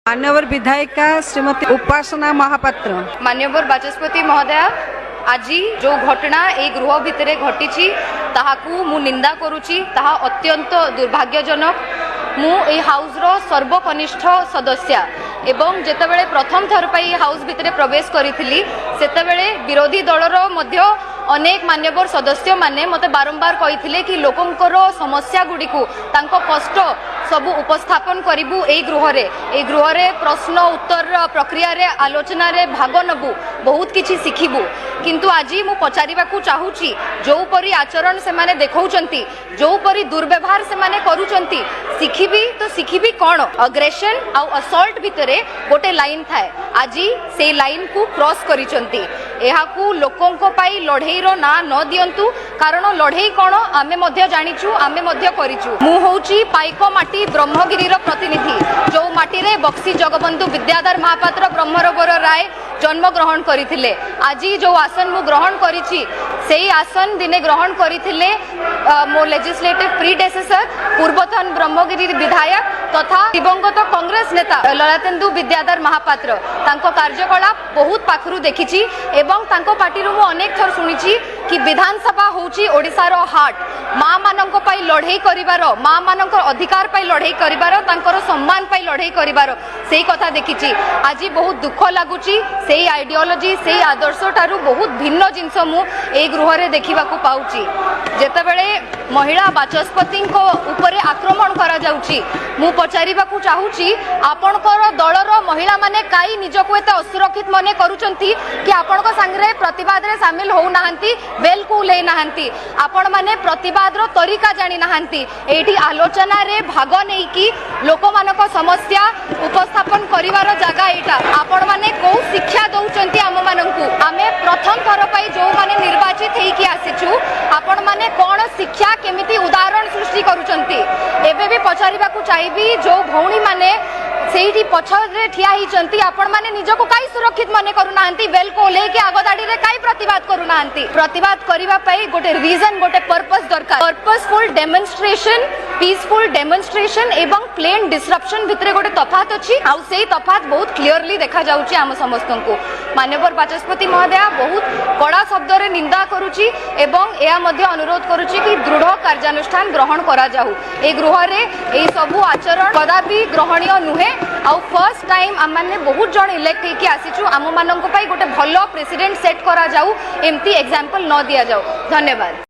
मान्यवर विधायिका श्रीमती उपासना महापात्र। मान्यवर बाचस्पति महोदया, आज जो घटना ए गृह भितर घटी ताहाकू मु निंदा करुची, ताहा अत्यंत दुर्भाग्यजनक। मु ए हाउस रो सर्वकनिष्ठ सदस्य एवं जेतेबेले प्रथम थर पाई हाउस भितर प्रवेश करिथिली सेतेबेले विरोधी दलर मध्य अनेक मान्यवर सदस्य माने मते बारंबार कहिथिले कि लोकंकर समस्या गुडी को तांको कष्ट सबु उपस्थापन करिबु ए गृह रे प्रश्न उत्तर प्रक्रिया रे आलोचना रे भाग नबु, बहुत किछि सिखिबु। किंतु आज मु पचारिबा को चाहूची जो परी आचरण से माने देखौचंती, जो परी दुर्व्यवहार से माने करूचंती, सिखिबी कोन? अग्रेशन आ असॉल्ट भितरे गोटे लाइन थाए, आज से लाइन को क्रॉस करिचंती। एहाकू लोकंको पाई लढेई रो ना न दियंतु, कारण लढेई कोन आमे मध्य जानिचु, आमे मध्य करिचु। मु होउची पाइको माटी ब्रह्मगिरी रो प्रतिनिधि, जो माटी रे बक्सी जगबंधु विद्याधर महापात्र ब्रह्मरबर राय जन्म ग्रहण करिथिले। आज जो आसन मु ग्रहण करिछि सेही आसन दिने ग्रहण करिथिले मो लेजिस्लेटिव प्रीडेसेसर पूर्वतन ब्रह्मगिरी विधायक तथा दिवंगत कांग्रेस नेता ललातेन्दु विद्याधर महापात्र। तांको कार्यकलाप बहुत पाखरु देखिछि एवं तांको पार्टी मु अनेक थर सुनिछि कि विधानसभा होउछि ओडिसा रो हार्ट। मां मानंको पाई लढेई करिवार, मां मानंको अधिकार पाई लढेई करिवार, तांकर सम्मान पाई लढेई करिवार सेही कथा देखिछि। आज बहुत दुख लागुछि, सेही आइडियोलॉजी सेही आदर्श ठारू बहुत भिन्न जिंस मु ए गृह रे देखिबा को पाउछि। जेतेबेले महिला बाचस्पति को ऊपर आक्रमण करा जाउछि, मु पचारिबा को चाहूछि आपनकर दलर महिला माने काई निजको एते असुरक्षित मने करूचंती कि आपनको संगे प्रतिवाद रे शामिल हो नाहंती, बेल को ले नाहंती, आपण माने प्रतिवाद रो तरीका जानि नाहंती। एठी आलोचना रे भाग नै कि लोक मानको समस्या उपस्थापन करिवार जगह एटा। आपण माने को शिक्षा दउचंती हम माननकु, आमे प्रथम थर पाई जो माने निर्वाचित हेई कि आसीछु, आपण माने कोन शिक्षा केमिति उदाहरण सृष्टि करूचंती। एबे भी पचारिबा को चाहिबी जो भौणी माने सेठी पछरे ठिया हिचंती, आपण माने निजको काई सुरक्षित माने करू नाहंती, बेल को लेके आगदाडी रे काई प्रतिवाद करू नाहंती। प्रतिवाद करिबा पई गोटे रीजन, गोटे पर्पस दरकार। पर्पसफुल डेमोन्स्ट्रेशन, पीसफुल डेमोन्स्ट्रेशन एवं प्लेन डिसरप्शन भितरे गोटे तफात अछि, आ सेही तफात बहुत क्लियरली देखा जाउछि हम समस्तंको। माननीय बाचस्पति महोदया बहुत कड़ा शब्द रे निंदा करूछि एवं एया मध्य अनुरोध करूछि कि दृढ़ कार्यानुष्ठान ग्रहण करा जाऊ। ए गृह रे एई सबु आचरण कदापि ग्रहणीय नुहे। आउ फर्स्ट टाइम आम माने बहुत जन इलेक्ट हेकि आसीछु, आम मानंको पाई गोटे भलो प्रेसिडेंट सेट करा जाऊ, एमती एग्जांपल न दिया जाऊ। धन्यवाद।